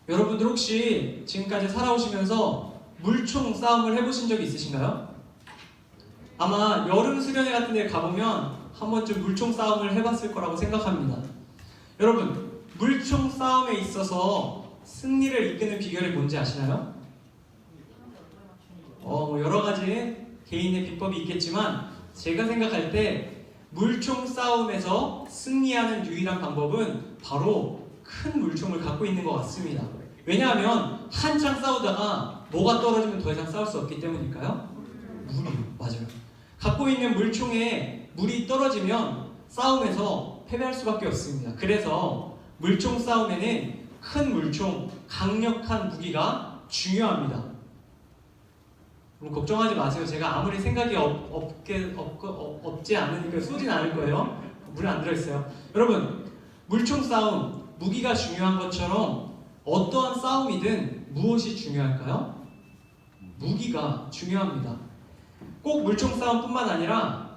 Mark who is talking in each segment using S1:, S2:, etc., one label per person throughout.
S1: 여러분들 혹시 지금까지 살아오시면서 물총 싸움을 해보신 적이 있으신가요? 아마 여름 수련회 같은 데 가보면 한 번쯤 물총 싸움을 해봤을 거라고 생각합니다. 여러분, 물총 싸움에 있어서 승리를 이끄는 비결이 뭔지 아시나요? 여러 가지 개인의 비법이 있겠지만 제가 생각할 때 물총 싸움에서 승리하는 유일한 방법은 바로 큰 물총을 갖고 있는 것 같습니다. 왜냐하면 한창 싸우다가 뭐가 떨어지면 더 이상 싸울 수 없기 때문일까요? 물이요. 맞아요. 갖고 있는 물총에 물이 떨어지면 싸움에서 패배할 수밖에 없습니다. 그래서 물총 싸움에는 큰 물총, 강력한 무기가 중요합니다. 걱정하지 마세요. 제가 아무리 생각이 없지 않으니까 쏘진 않을 거예요. 물에 안 들어있어요. 여러분, 물총 싸움, 무기가 중요한 것처럼 어떠한 싸움이든 무엇이 중요할까요? 무기가 중요합니다. 꼭 물총 싸움뿐만 아니라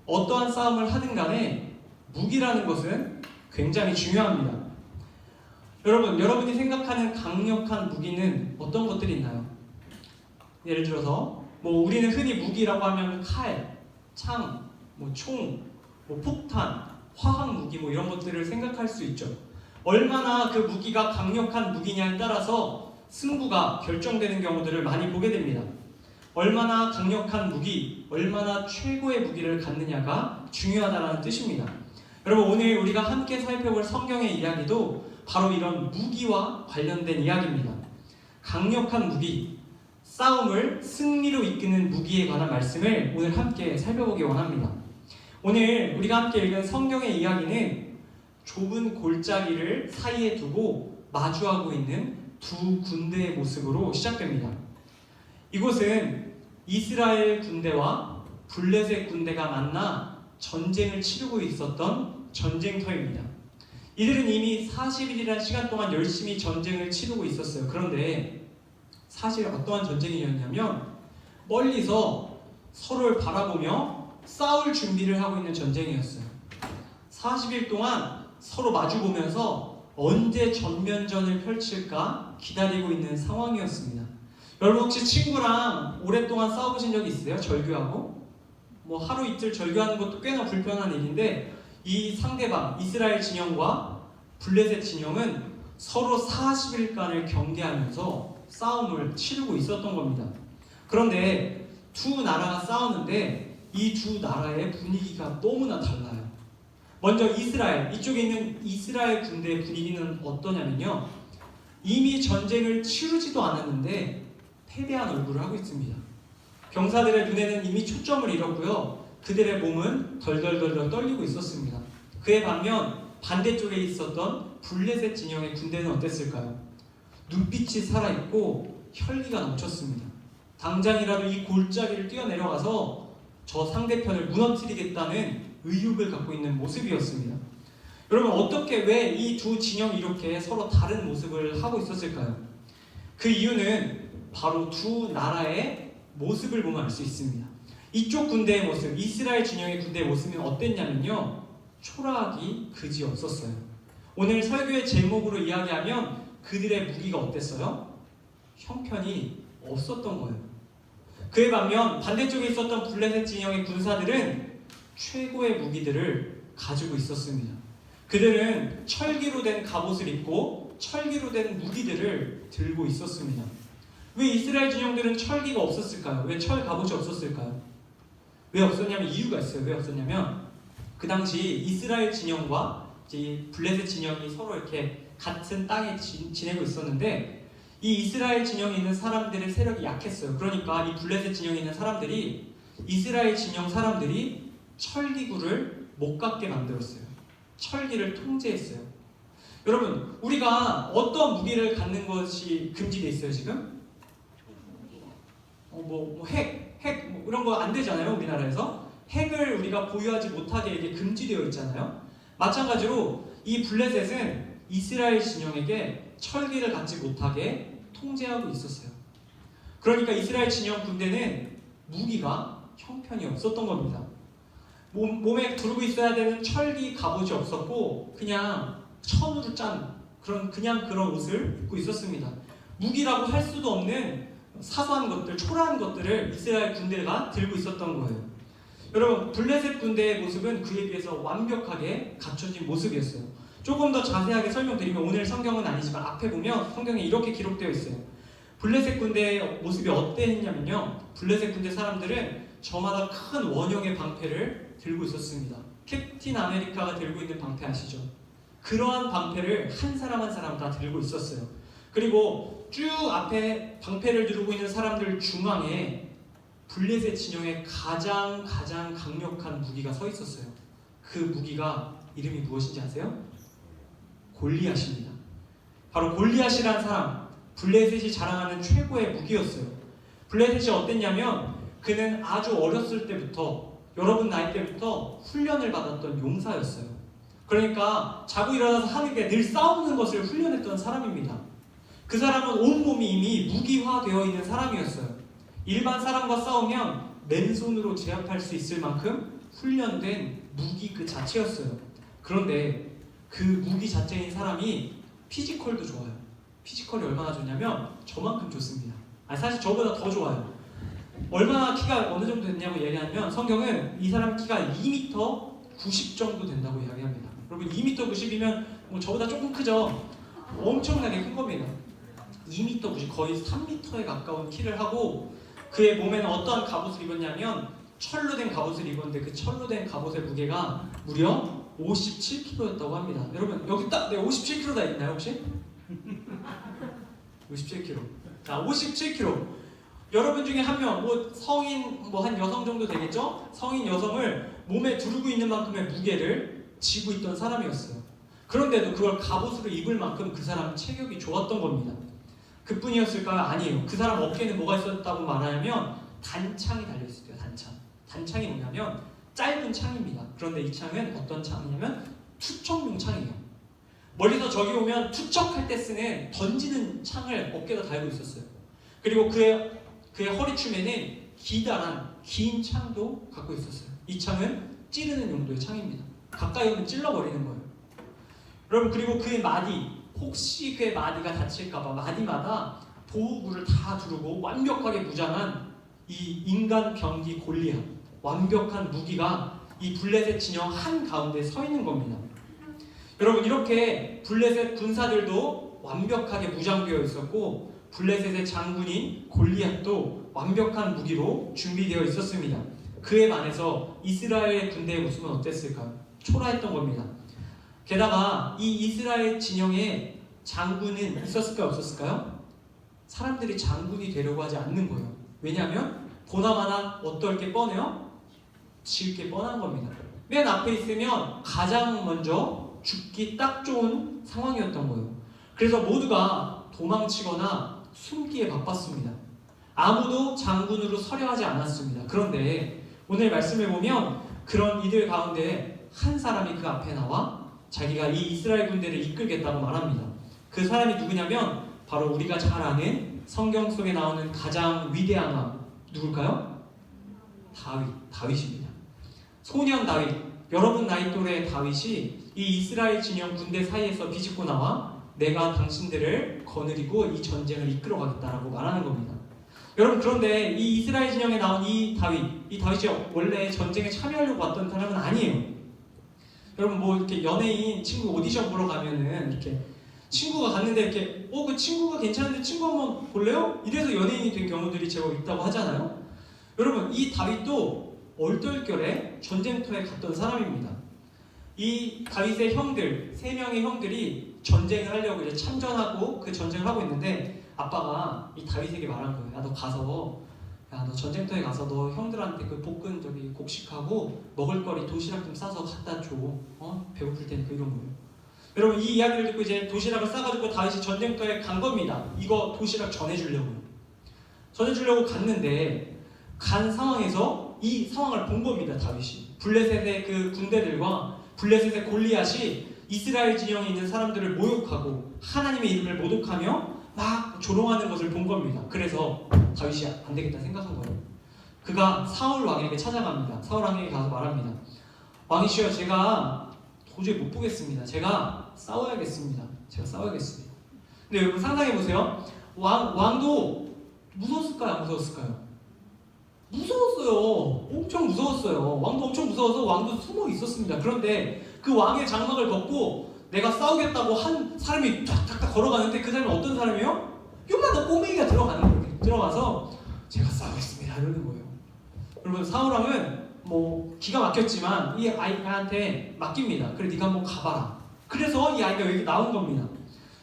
S1: 어떠한 싸움을 하든 간에 무기라는 것은 굉장히 중요합니다. 여러분, 여러분이 생각하는 강력한 무기는 어떤 것들이 있나요? 예를 들어서 우리는 흔히 무기라고 하면 칼, 창, 총, 폭탄, 화학 무기 이런 것들을 생각할 수 있죠. 얼마나 그 무기가 강력한 무기냐에 따라서 승부가 결정되는 경우들을 많이 보게 됩니다. 얼마나 강력한 무기, 얼마나 최고의 무기를 갖느냐가 중요하다는 뜻입니다. 여러분, 오늘 우리가 함께 살펴볼 성경의 이야기도 바로 이런 무기와 관련된 이야기입니다. 강력한 무기, 싸움을 승리로 이끄는 무기에 관한 말씀을 오늘 함께 살펴보기 원합니다. 오늘 우리가 함께 읽은 성경의 이야기는 좁은 골짜기를 사이에 두고 마주하고 있는 두 군대의 모습으로 시작됩니다. 이곳은 이스라엘 군대와 블레셋 군대가 만나 전쟁을 치르고 있었던 전쟁터입니다. 이들은 이미 40일이라는 시간 동안 열심히 전쟁을 치르고 있었어요. 그런데 사실 어떠한 전쟁이었냐면 멀리서 서로를 바라보며 싸울 준비를 하고 있는 전쟁이었어요. 40일 동안 서로 마주보면서 언제 전면전을 펼칠까 기다리고 있는 상황이었습니다. 여러분, 혹시 친구랑 오랫동안 싸워보신 적이 있으세요? 절규하고? 하루 이틀 절규하는 것도 꽤나 불편한 일인데 이 상대방 이스라엘 진영과 블레셋 진영은 서로 40일간을 경계하면서 싸움을 치르고 있었던 겁니다. 그런데 두 나라가 싸우는데 이 두 나라의 분위기가 너무나 달라요. 먼저 이스라엘, 이쪽에 있는 이스라엘 군대의 분위기는 어떠냐면요, 이미 전쟁을 치르지도 않았는데 패배한 얼굴을 하고 있습니다. 병사들의 눈에는 이미 초점을 잃었고요, 그들의 몸은 덜덜덜 떨리고 있었습니다. 그에 반면 반대쪽에 있었던 블레셋 진영의 군대는 어땠을까요? 눈빛이 살아있고 혈기가 넘쳤습니다. 당장이라도 이 골짜기를 뛰어내려가서 저 상대편을 무너뜨리겠다는 의욕을 갖고 있는 모습이었습니다. 여러분, 왜 이 두 진영이 이렇게 서로 다른 모습을 하고 있었을까요? 그 이유는 바로 두 나라의 모습을 보면 알 수 있습니다. 이쪽 군대의 모습, 이스라엘 진영의 군대의 모습은 어땠냐면요, 초라하기 그지없었어요. 오늘 설교의 제목으로 이야기하면 그들의 무기가 어땠어요? 형편이 없었던 거예요. 그에 반면 반대쪽에 있었던 블레셋 진영의 군사들은 최고의 무기들을 가지고 있었습니다. 그들은 철기로 된 갑옷을 입고 철기로 된 무기들을 들고 있었습니다. 왜 이스라엘 진영들은 철기가 없었을까요? 왜 철 갑옷이 없었을까요? 왜 없었냐면 이유가 있어요. 왜 없었냐면 그 당시 이스라엘 진영과 블레셋 진영이 서로 이렇게 같은 땅에 지내고 있었는데 이 이스라엘 진영에 있는 사람들의 세력이 약했어요. 그러니까 이 블레셋 진영에 있는 사람들이 이스라엘 진영 사람들이 철기구를 못 갖게 만들었어요. 철기를 통제했어요. 여러분, 우리가 어떤 무기를 갖는 것이 금지되어 있어요 지금? 핵 이런 거 안 되잖아요. 우리나라에서 핵을 우리가 보유하지 못하게 이게 금지되어 있잖아요. 마찬가지로 이 블레셋은 이스라엘 진영에게 철기를 갖지 못하게 통제하고 있었어요. 그러니까 이스라엘 진영 군대는 무기가 형편이 없었던 겁니다. 몸에 두르고 있어야 되는 철기 갑옷이 없었고 그냥 천으로 짠 그냥 그런 옷을 입고 있었습니다. 무기라고 할 수도 없는 사소한 것들, 초라한 것들을 이스라엘 군대가 들고 있었던 거예요. 여러분, 블레셋 군대의 모습은 그에 비해서 완벽하게 갖춰진 모습이었어요. 조금 더 자세하게 설명드리면, 오늘 성경은 아니지만 앞에 보면 성경에 이렇게 기록되어 있어요. 블레셋 군대의 모습이 어땠냐면요, 블레셋 군대 사람들은 저마다 큰 원형의 방패를 들고 있었습니다. 캡틴 아메리카가 들고 있는 방패 아시죠? 그러한 방패를 한 사람 한 사람 다 들고 있었어요. 그리고 쭉 앞에 방패를 들고 있는 사람들 중앙에 블레셋 진영의 가장 강력한 무기가 서 있었어요. 그 무기가 이름이 무엇인지 아세요? 골리앗입니다. 바로 골리앗이라는 사람, 블레셋이 자랑하는 최고의 무기였어요. 블레셋이 어땠냐면 그는 아주 어렸을 때부터, 여러분 나이 때부터 훈련을 받았던 용사였어요. 그러니까 자고 일어나서 하는 게 늘 싸우는 것을 훈련했던 사람입니다. 그 사람은 온몸이 이미 무기화되어 있는 사람이었어요. 일반 사람과 싸우면 맨손으로 제압할 수 있을 만큼 훈련된 무기 그 자체였어요. 그런데 그 무기 자체인 사람이 피지컬도 좋아요. 피지컬이 얼마나 좋냐면 저만큼 좋습니다. 사실 저보다 더 좋아요. 얼마나 키가 어느 정도 됐냐고 얘기하면 성경은 이 사람 키가 2m 90 정도 된다고 이야기합니다. 여러분 2m 90이면 뭐 저보다 조금 크죠? 엄청나게 큰 겁니다. 2m 90, 거의 3m에 가까운 키를 하고 그의 몸에는 어떠한 갑옷을 입었냐면 철로 된 갑옷을 입었는데 그 철로 된 갑옷의 무게가 무려 57kg였다고 합니다. 여러분 여기 딱 57kg 있나요 혹시? 57kg. 자, 57kg. 여러분 중에 한 명, 성인 한 여성 정도 되겠죠? 성인 여성을 몸에 두르고 있는 만큼의 무게를 지고 있던 사람이었어요. 그런데도 그걸 갑옷으로 입을 만큼 그 사람은 체격이 좋았던 겁니다. 그뿐이었을까요? 아니에요. 그 사람 어깨에는 뭐가 있었다고 말하면 단창이 달려있었대요. 단창이 뭐냐면 짧은 창입니다. 그런데 이 창은 어떤 창이냐면 투척용 창이에요. 멀리서 적이 오면 투척할 때 쓰는 던지는 창을 어깨에다 달고 있었어요. 그리고 그의 허리춤에는 기다란 긴 창도 갖고 있었어요. 이 창은 찌르는 용도의 창입니다. 가까이 오면 찔러버리는 거예요. 여러분, 그리고 그의 마디, 혹시 그의 마디가 다칠까봐 마디마다 보호구를 다 두르고 완벽하게 무장한 이 인간 병기 골리앗, 완벽한 무기가 이 블레셋 진영 한가운데 서 있는 겁니다. 여러분, 이렇게 블레셋 군사들도 완벽하게 무장되어 있었고 블레셋의 장군인 골리앗도 완벽한 무기로 준비되어 있었습니다. 그에 반해서 이스라엘 군대의 모습은 어땠을까요? 초라했던 겁니다. 게다가 이 이스라엘 진영에 장군은 있었을까요? 없었을까요? 사람들이 장군이 되려고 하지 않는 거예요. 왜냐하면 보나마나 어떨 게 뻔해요? 지을 게 뻔한 겁니다. 맨 앞에 있으면 가장 먼저 죽기 딱 좋은 상황이었던 거예요. 그래서 모두가 도망치거나 숨기에 바빴습니다. 아무도 장군으로 서려 하지 않았습니다. 그런데 오늘 말씀을 보면 그런 이들 가운데 한 사람이 그 앞에 나와 자기가 이 이스라엘 군대를 이끌겠다고 말합니다. 그 사람이 누구냐면 바로 우리가 잘 아는 성경 속에 나오는 가장 위대한 왕, 누굴까요? 다윗입니다. 소년 다윗, 여러분 나이 또래의 다윗이 이 이스라엘 진영 군대 사이에서 비집고 나와 내가 당신들을 거느리고 이 전쟁을 이끌어 가겠다라고 말하는 겁니다. 여러분, 그런데 이 이스라엘 진영에 나온 이 다윗이 원래 전쟁에 참여하려고 왔던 사람은 아니에요. 여러분, 이렇게 연예인 친구 오디션 보러 가면은 이렇게 친구가 갔는데 이렇게 그 친구가 괜찮은데 친구 한번 볼래요? 이래서 연예인이 된 경우들이 제법 있다고 하잖아요. 여러분, 이 다윗도 얼떨결에 전쟁터에 갔던 사람입니다. 이 다윗의 형들, 3명의 형들이 전쟁을 하려고 이제 참전하고 그 전쟁을 하고 있는데 아빠가 이 다윗에게 말한 거예요. 너 전쟁터에 가서 너 형들한테 그 볶은 곡식하고 먹을거리 도시락 좀 싸서 갖다 줘. 배고플 테니까 이런 거예요. 여러분, 이 이야기를 듣고 이제 도시락을 싸가지고 다윗이 전쟁터에 간 겁니다. 이거 도시락 전해주려고 갔는데 간 상황에서 이 상황을 본 겁니다. 다윗이 블레셋의 그 군대들과 블레셋의 골리앗이 이스라엘 진영에 있는 사람들을 모욕하고 하나님의 이름을 모독하며 막 조롱하는 것을 본 겁니다. 그래서 다윗이 안 되겠다 생각한 거예요. 그가 사울 왕에게 찾아갑니다. 사울 왕에게 가서 말합니다. 왕이시여, 제가 도저히 못 보겠습니다. 제가 싸워야겠습니다. 제가 싸워야겠습니다. 근데 여러분 상상해 보세요. 왕도 무서웠을까요? 안 무서웠을까요? 무서웠어요. 엄청 무서웠어요. 왕도 엄청 무서워서 왕도 숨어 있었습니다. 그런데 그 왕의 장막을 걷고 내가 싸우겠다고 한 사람이 탁탁탁 걸어가는데 그 사람이 어떤 사람이에요? 요만한 꼬맹이가 들어가는 거예요. 들어가서 제가 싸우겠습니다 이러는 거예요. 여러분 사울왕은 뭐 기가 막혔지만 이 아이한테 맡깁니다. 그래 네가 한번 가봐라. 그래서 이 아이가 여기 나온 겁니다.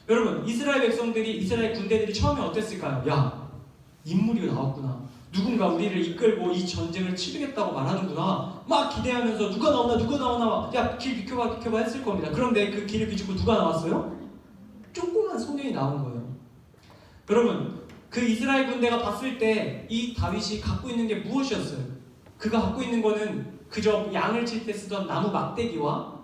S1: 여러분 이스라엘 백성들이 이스라엘 군대들이 처음에 어땠을까요? 야 인물이 나왔구나. 누군가 우리를 이끌고 이 전쟁을 치르겠다고 말하는구나. 막 기대하면서 누가 나오나 야 길 비켜봐 했을 겁니다. 그런데 그 길을 비추고 누가 나왔어요? 조그만 소년이 나온 거예요. 여러분 그 이스라엘 군대가 봤을 때 이 다윗이 갖고 있는 게 무엇이었어요? 그가 갖고 있는 거는 그저 양을 칠 때 쓰던 나무 막대기와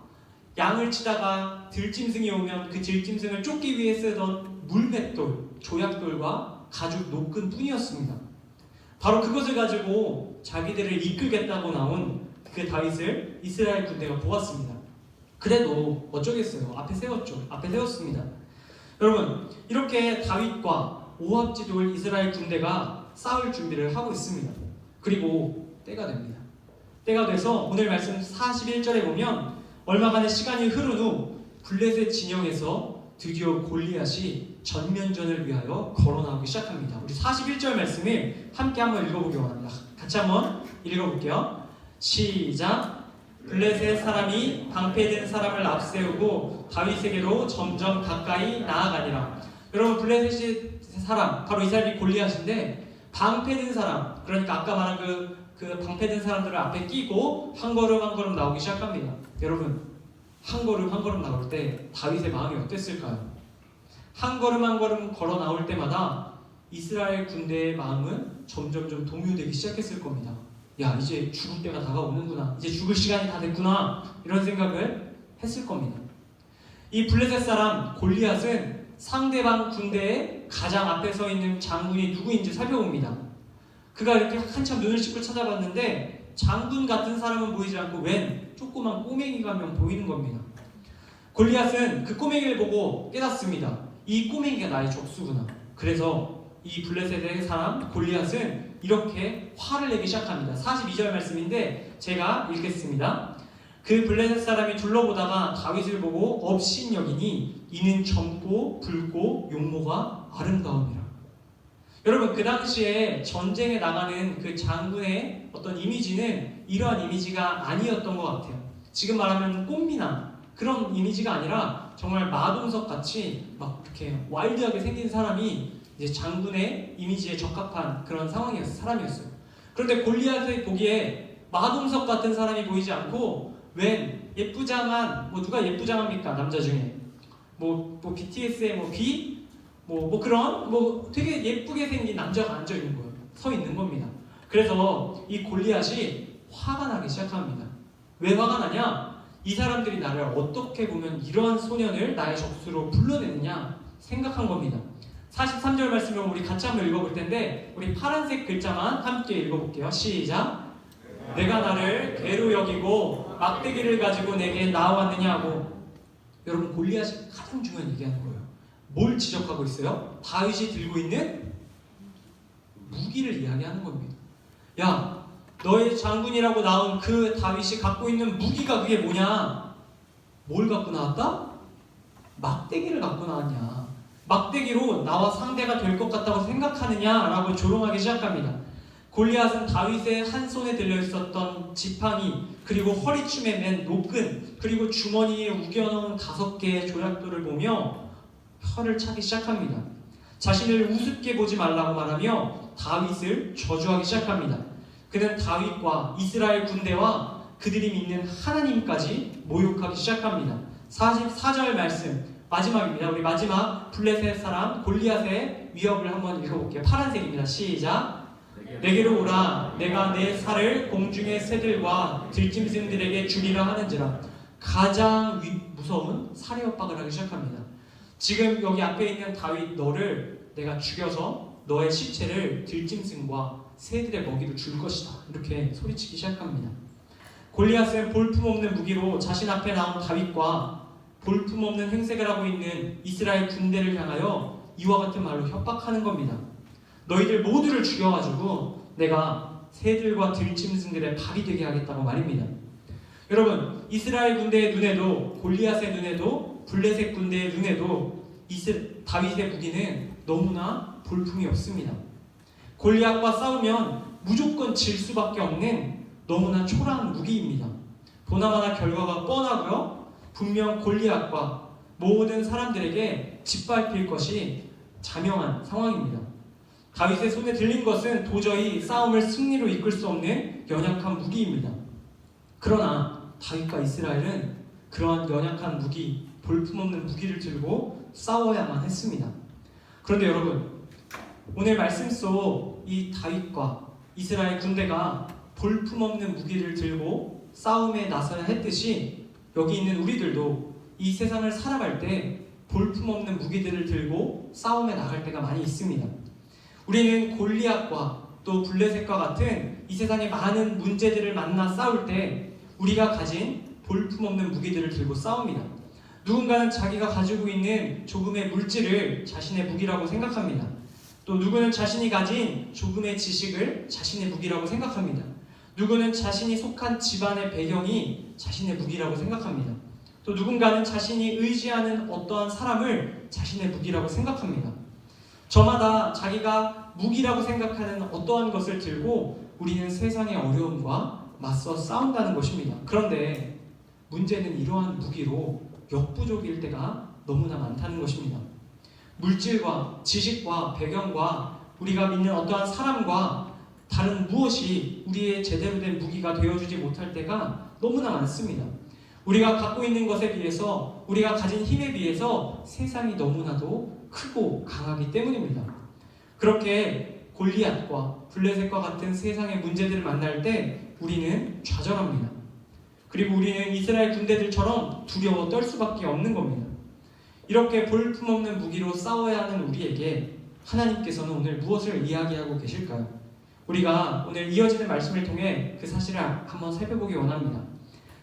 S1: 양을 치다가 들짐승이 오면 그 들짐승을 쫓기 위해 쓰던 물맷돌, 조약돌과 가죽 노끈 뿐이었습니다. 바로 그것을 가지고 자기들을 이끌겠다고 나온 그 다윗을 이스라엘 군대가 보았습니다. 그래도 어쩌겠어요. 앞에 세웠죠. 앞에 세웠습니다. 여러분 이렇게 다윗과 오합지졸 이스라엘 군대가 싸울 준비를 하고 있습니다. 그리고 때가 됩니다. 때가 돼서 오늘 말씀 41절에 보면 얼마간의 시간이 흐른 후 블레셋 진영에서 드디어 골리앗이 전면전을 위하여 걸어나오기 시작합니다. 우리 41절 말씀을 함께 한번 읽어보기 원합니다. 같이 한번 읽어볼게요. 시작! 블레셋 사람이 방패든 사람을 앞세우고 다윗에게로 점점 가까이 나아가니라. 여러분 블레셋 사람 바로 이스라엘이 골리앗인데 방패든 사람, 그러니까 아까 말한 그 방패든 사람들을 앞에 끼고 한 걸음 한 걸음 나오기 시작합니다. 여러분 한 걸음 한 걸음 나올 때 다윗의 마음이 어땠을까요? 한 걸음 한 걸음 걸어 나올 때마다 이스라엘 군대의 마음은 점점 동요되기 시작했을 겁니다. 야 이제 죽을 때가 다가오는구나. 이제 죽을 시간이 다 됐구나. 이런 생각을 했을 겁니다. 이 블레셋 사람 골리앗은 상대방 군대의 가장 앞에 서 있는 장군이 누구인지 살펴봅니다. 그가 이렇게 한참 눈을 씻고 찾아봤는데 장군 같은 사람은 보이지 않고 웬 조그만 꼬맹이가 한 명 보이는 겁니다. 골리앗은 그 꼬맹이를 보고 깨닫습니다. 이 꼬맹이가 나의 적수구나. 그래서 이 블레셋의 사람 골리앗은 이렇게 화를 내기 시작합니다. 42절 말씀인데 제가 읽겠습니다. 그 블레셋 사람이 둘러보다가 다윗을 보고 업신여기니 이는 젊고 붉고 용모가 아름다움이라. 여러분 그 당시에 전쟁에 나가는 그 장군의 어떤 이미지는 이러한 이미지가 아니었던 것 같아요. 지금 말하면 꽃미남 그런 이미지가 아니라 정말 마동석 같이 막 이렇게 와일드하게 생긴 사람이 이제 장군의 이미지에 적합한 그런 사람이었어요. 그런데 골리앗의 보기에 마동석 같은 사람이 보이지 않고 웬 예쁘장한 누가 예쁘장합니까 남자 중에 BTS의 B 그런 되게 예쁘게 생긴 남자가 앉아 있는 거예요. 서 있는 겁니다. 그래서 이 골리앗이 화가 나기 시작합니다. 왜 화가 나냐? 이 사람들이 나를 어떻게 보면 이러한 소년을 나의 적수로 불러내느냐 생각한 겁니다. 43절 말씀을 우리 같이 한번 읽어볼 텐데 우리 파란색 글자만 함께 읽어볼게요. 시작! 내가 나를 개로 여기고 막대기를 가지고 내게 나왔느냐고. 여러분 골리앗이 가장 중요한 얘기하는 거예요. 뭘 지적하고 있어요? 다윗이 들고 있는 무기를 이야기하는 겁니다. 야, 너의 장군이라고 나온 그 다윗이 갖고 있는 무기가 그게 뭐냐? 뭘 갖고 나왔다? 막대기를 갖고 나왔냐? 막대기로 나와 상대가 될 것 같다고 생각하느냐라고 조롱하기 시작합니다. 골리앗은 다윗의 한 손에 들려있었던 지팡이, 그리고 허리춤에 맨 노끈, 그리고 주머니에 우겨넣은 5개의 조약돌을 보며 혀를 차기 시작합니다. 자신을 우습게 보지 말라고 말하며 다윗을 저주하기 시작합니다. 그는 다윗과 이스라엘 군대와 그들이 믿는 하나님까지 모욕하기 시작합니다. 44절 말씀 마지막입니다. 우리 마지막 블레셋 사람 골리앗의 위협을 한번 읽어볼게요. 파란색입니다. 시작! 내게로 오라. 내가 내 살을 공중의 새들과 들짐승들에게 주리라 하는지라. 가장 무서운 살해 협박을 하기 시작합니다. 지금 여기 앞에 있는 다윗 너를 내가 죽여서 너의 시체를 들짐승과 새들의 먹이로 줄 것이다. 이렇게 소리치기 시작합니다. 골리앗은 볼품없는 무기로 자신 앞에 나온 다윗과 볼품없는 행색을 하고 있는 이스라엘 군대를 향하여 이와 같은 말로 협박하는 겁니다. 너희들 모두를 죽여가지고 내가 새들과 들짐승들의 밥이 되게 하겠다고 말입니다. 여러분, 이스라엘 군대의 눈에도, 골리앗의 눈에도, 블레셋 군대의 눈에도 다윗의 무기는 너무나 볼품이 없습니다. 골리앗과 싸우면 무조건 질 수밖에 없는 너무나 초라한 무기입니다. 보나마나 결과가 뻔하고요. 분명 골리앗과 모든 사람들에게 짓밟힐 것이 자명한 상황입니다. 다윗의 손에 들린 것은 도저히 싸움을 승리로 이끌 수 없는 연약한 무기입니다. 그러나 다윗과 이스라엘은 그러한 연약한 무기, 볼품없는 무기를 들고 싸워야만 했습니다. 그런데 여러분, 오늘 말씀 속 이 다윗과 이스라엘 군대가 볼품없는 무기를 들고 싸움에 나서야 했듯이 여기 있는 우리들도 이 세상을 살아갈 때 볼품없는 무기들을 들고 싸움에 나갈 때가 많이 있습니다. 우리는 골리앗과 또 블레셋과 같은 이 세상의 많은 문제들을 만나 싸울 때 우리가 가진 볼품없는 무기들을 들고 싸웁니다. 누군가는 자기가 가지고 있는 조금의 물질을 자신의 무기라고 생각합니다. 또 누구는 자신이 가진 조금의 지식을 자신의 무기라고 생각합니다. 누구는 자신이 속한 집안의 배경이 자신의 무기라고 생각합니다. 또 누군가는 자신이 의지하는 어떠한 사람을 자신의 무기라고 생각합니다. 저마다 자기가 무기라고 생각하는 어떠한 것을 들고 우리는 세상의 어려움과 맞서 싸운다는 것입니다. 그런데 문제는 이러한 무기로 역부족일 때가 너무나 많다는 것입니다. 물질과 지식과 배경과 우리가 믿는 어떠한 사람과 다른 무엇이 우리의 제대로 된 무기가 되어주지 못할 때가 너무나 많습니다. 우리가 갖고 있는 것에 비해서, 우리가 가진 힘에 비해서 세상이 너무나도 크고 강하기 때문입니다. 그렇게 골리앗과 블레셋과 같은 세상의 문제들을 만날 때 우리는 좌절합니다. 그리고 우리는 이스라엘 군대들처럼 두려워 떨 수밖에 없는 겁니다. 이렇게 볼품없는 무기로 싸워야 하는 우리에게 하나님께서는 오늘 무엇을 이야기하고 계실까요? 우리가 오늘 이어지는 말씀을 통해 그 사실을 한번 살펴보기 원합니다.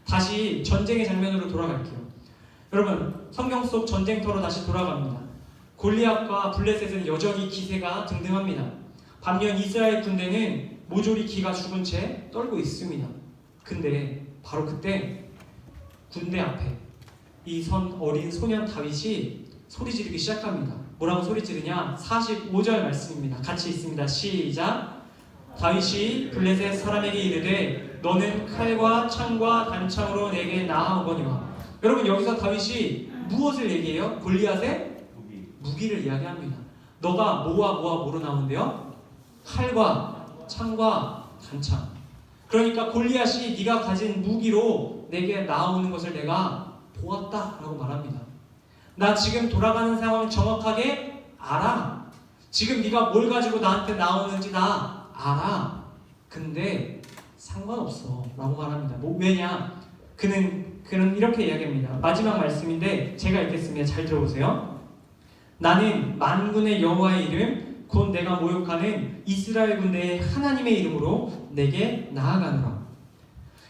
S1: 다시 전쟁의 장면으로 돌아갈게요. 여러분, 성경 속 전쟁터로 다시 돌아갑니다. 골리앗과 블레셋은 여전히 기세가 등등합니다. 반면 이스라엘 군대는 모조리 기가 죽은 채 떨고 있습니다. 근데 바로 그때 군대 앞에 이 어린 소년 다윗이 소리 지르기 시작합니다. 뭐라고 소리 지르냐? 45절 말씀입니다. 같이 있습니다. 시작! 다윗이 블레셋 사람에게 이르되 너는 칼과 창과 단창으로 내게 나아오거니와. 여러분, 여기서 다윗이 무엇을 얘기해요? 골리앗의 무기를 이야기합니다. 너가 뭐와 뭐로 나오는데요? 칼과 창과 단창. 그러니까 골리앗이 네가 가진 무기로 내게 나오는 것을 내가 보았다라고 말합니다. 나 지금 돌아가는 상황 정확하게 알아. 지금 네가 뭘 가지고 나한테 나오는지 나 알아. 근데 상관없어 라고 말합니다. 왜냐? 그는 이렇게 이야기합니다. 마지막 말씀인데 제가 읽겠습니다. 잘 들어보세요. 나는 만군의 여호와의 이름 곧 내가 모욕하는 이스라엘 군대의 하나님의 이름으로 내게 나아가노라.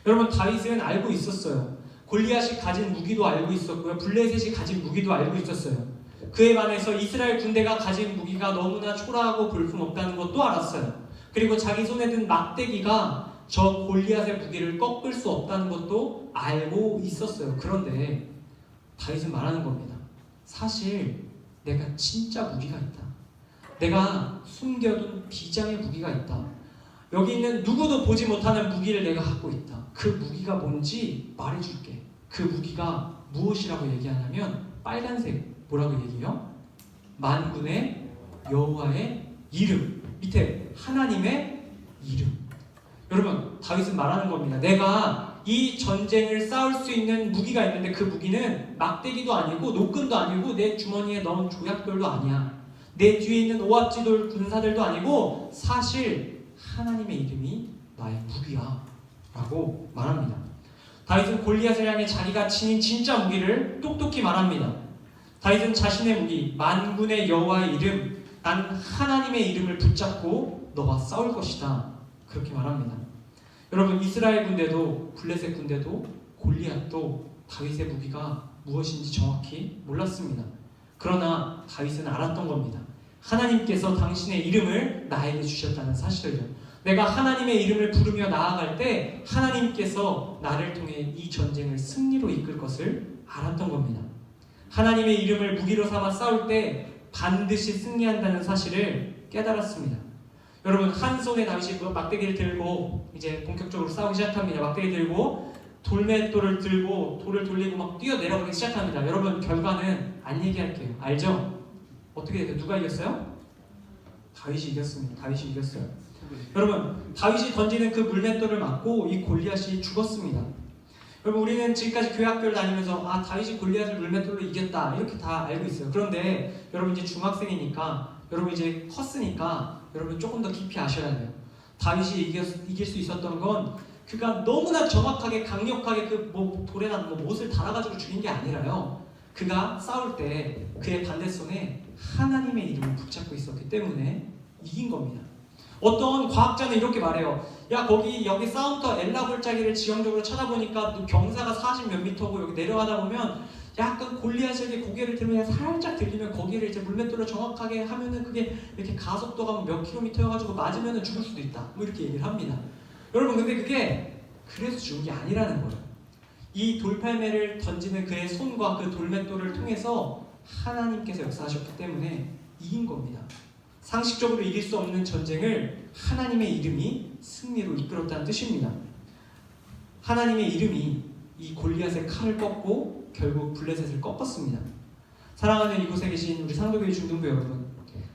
S1: 여러분, 다윗은 알고 있었어요. 골리앗이 가진 무기도 알고 있었고요. 블레셋이 가진 무기도 알고 있었어요. 그에 반해서 이스라엘 군대가 가진 무기가 너무나 초라하고 볼품없다는 것도 알았어요. 그리고 자기 손에 든 막대기가 저 골리앗의 무기를 꺾을 수 없다는 것도 알고 있었어요. 그런데 다윗은 말하는 겁니다. 사실 내가 진짜 무기가 있다. 내가 숨겨둔 비장의 무기가 있다. 여기 있는 누구도 보지 못하는 무기를 내가 갖고 있다. 그 무기가 뭔지 말해줄게. 그 무기가 무엇이라고 얘기하냐면 빨간색 뭐라고 얘기해요? 만군의 여호와의 이름. 밑에 하나님의 이름. 여러분, 다윗은 말하는 겁니다. 내가 이 전쟁을 싸울 수 있는 무기가 있는데 그 무기는 막대기도 아니고 노끈도 아니고 내 주머니에 넣은 조약돌도 아니야. 내 뒤에 있는 오합지돌 군사들도 아니고 사실 하나님의 이름이 나의 무기야 라고 말합니다. 다윗은 골리앗을 향해 자기가 지닌 진짜 무기를 똑똑히 말합니다. 다윗은 자신의 무기 만군의 여호와의 이름, 난 하나님의 이름을 붙잡고 너와 싸울 것이다 그렇게 말합니다. 여러분, 이스라엘 군대도 블레셋 군대도 골리앗도 다윗의 무기가 무엇인지 정확히 몰랐습니다. 그러나 다윗은 알았던 겁니다. 하나님께서 당신의 이름을 나에게 주셨다는 사실을요. 내가 하나님의 이름을 부르며 나아갈 때 하나님께서 나를 통해 이 전쟁을 승리로 이끌 것을 알았던 겁니다. 하나님의 이름을 무기로 삼아 싸울 때 반드시 승리한다는 사실을 깨달았습니다. 여러분, 한 손에 다윗이 막대기를 들고 이제 본격적으로 싸우기 시작합니다. 막대기 들고 돌맷돌을 들고 돌을 돌리고 막 뛰어내려가기 시작합니다. 여러분, 결과는 안 얘기할게요. 알죠? 어떻게 됐어요? 누가 이겼어요? 다윗이 이겼습니다. 다윗이 이겼어요. 여러분, 다윗이 던지는 그 물맷돌을 맞고 이 골리앗이 죽었습니다. 여러분, 우리는 지금까지 교회 학교를 다니면서 다윗이 골리앗을 물맷돌로 이겼다 이렇게 다 알고 있어요. 그런데 여러분 이제 중학생이니까, 여러분 이제 컸으니까 여러분 조금 더 깊이 아셔야 돼요. 다윗이 이길 수 있었던 건 그가 너무나 정확하게 강력하게 돌에다 못을 달아가지고 죽인 게 아니라요. 그가 싸울 때 그의 반대손에 하나님의 이름을 붙잡고 있었기 때문에 이긴 겁니다. 어떤 과학자는 이렇게 말해요. 야, 여기 싸움터 엘라 골짜기를 지형적으로 찾아보니까 경사가 40 몇 미터고 여기 내려가다 보면 약간 골리앗에게 고개를 들면 살짝 들리면 거기를 이제 물맷돌로 정확하게 하면은 그게 이렇게 가속도가 몇 킬로미터여가지고 맞으면은 죽을 수도 있다. 뭐 이렇게 얘기를 합니다. 여러분, 근데 그게 그래서 죽은 게 아니라는 거예요. 이 돌팔매를 던지는 그의 손과 그 돌맷돌을 통해서 하나님께서 역사하셨기 때문에 이긴 겁니다. 상식적으로 이길 수 없는 전쟁을 하나님의 이름이 승리로 이끌었다는 뜻입니다. 하나님의 이름이 이 골리앗의 칼을 꺾고 결국 블레셋을 꺾었습니다. 사랑하는 이곳에 계신 우리 상도교회 중등부 여러분,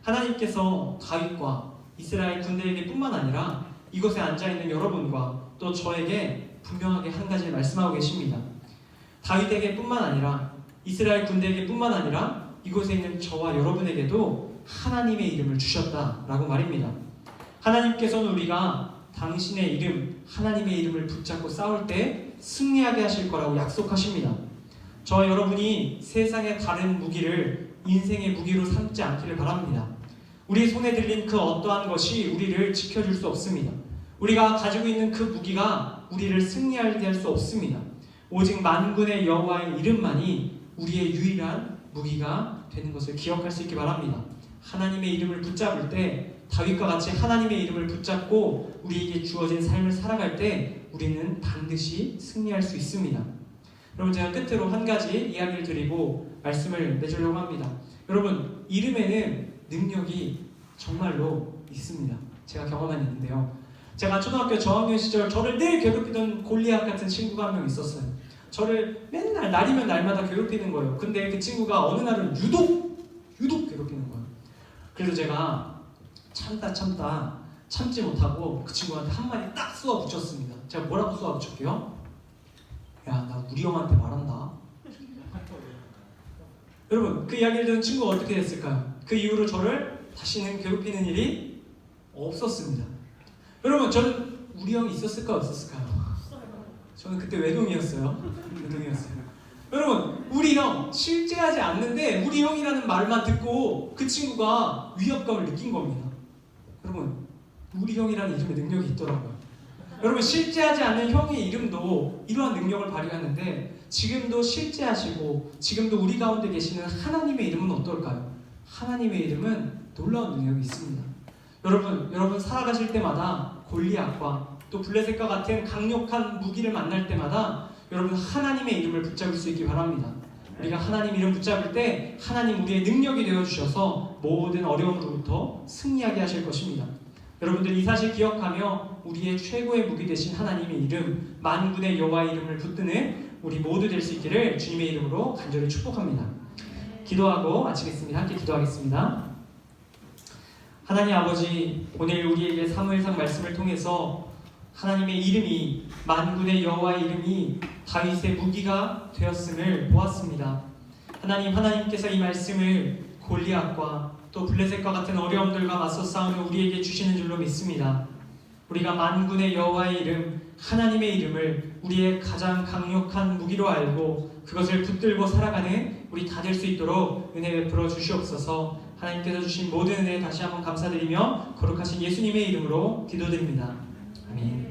S1: 하나님께서 다윗과 이스라엘 군대에게 뿐만 아니라 이곳에 앉아있는 여러분과 또 저에게 분명하게 한 가지를 말씀하고 계십니다. 다윗에게 뿐만 아니라 이스라엘 군대에게 뿐만 아니라 이곳에 있는 저와 여러분에게도 하나님의 이름을 주셨다라고 말입니다. 하나님께서는 우리가 당신의 이름, 하나님의 이름을 붙잡고 싸울 때 승리하게 하실 거라고 약속하십니다. 저와 여러분이 세상의 다른 무기를 인생의 무기로 삼지 않기를 바랍니다. 우리 손에 들린 그 어떠한 것이 우리를 지켜줄 수 없습니다. 우리가 가지고 있는 그 무기가 우리를 승리하게 할 수 없습니다. 오직 만군의 여호와의 이름만이 우리의 유일한 무기가 되는 것을 기억할 수 있기 바랍니다. 하나님의 이름을 붙잡을 때 다윗과 같이 하나님의 이름을 붙잡고 우리에게 주어진 삶을 살아갈 때 우리는 반드시 승리할 수 있습니다. 여러분, 제가 끝으로 한 가지 이야기를 드리고 말씀을 맺으려고 합니다. 여러분, 이름에는 능력이 정말로 있습니다. 제가 경험한 일인데요. 제가 초등학교 저학년 시절 저를 늘 괴롭히던 골리앗 같은 친구가 한 명 있었어요. 저를 맨날 날이면 날마다 괴롭히는 거예요. 근데 그 친구가 어느 날은 유독 괴롭히는 거예요. 그래서 제가 참지 못하고 그 친구한테 한마디 딱 쏘아 붙였습니다. 제가 뭐라고 쏘아 붙였게요? 야, 나 우리 형한테 말한다. 여러분, 그 이야기를 들은 친구가 어떻게 됐을까요? 그 이후로 저를 다시는 괴롭히는 일이 없었습니다. 여러분, 저는 우리 형이 있었을까요? 없었을까요? 저는 그때 외동이었어요. 여러분, 우리 형 실제하지 않는데 우리 형이라는 말만 듣고 그 친구가 위협감을 느낀 겁니다. 여러분, 우리 형이라는 이름에 능력이 있더라고요. 여러분, 실제하지 않는 형의 이름도 이러한 능력을 발휘하는데 지금도 실제하시고 지금도 우리 가운데 계시는 하나님의 이름은 어떨까요? 하나님의 이름은 놀라운 능력이 있습니다. 여러분 살아가실 때마다 골리앗과 또 블레셋과 같은 강력한 무기를 만날 때마다 여러분 하나님의 이름을 붙잡을 수 있기 바랍니다. 우리가 하나님 이름 붙잡을 때 하나님 우리의 능력이 되어주셔서 모든 어려움으로부터 승리하게 하실 것입니다. 여러분들 이 사실 기억하며 우리의 최고의 무기 되신 하나님의 이름, 만군의 여호와의 이름을 붙드는 우리 모두 될 수 있기를 주님의 이름으로 간절히 축복합니다. 기도하고 마치겠습니다. 함께 기도하겠습니다. 하나님 아버지, 오늘 우리에게 사무엘상 말씀을 통해서 하나님의 이름이, 만군의 여호와의 이름이 다윗의 무기가 되었음을 보았습니다. 하나님께서 이 말씀을 골리앗과 또 블레셋과 같은 어려움들과 맞서 싸우는 우리에게 주시는 줄로 믿습니다. 우리가 만군의 여호와의 이름, 하나님의 이름을 우리의 가장 강력한 무기로 알고 그것을 붙들고 살아가는 우리 다 될 수 있도록 은혜 베풀어 주시옵소서. 하나님께서 주신 모든 은혜 다시 한번 감사드리며 거룩하신 예수님의 이름으로 기도드립니다. 아멘.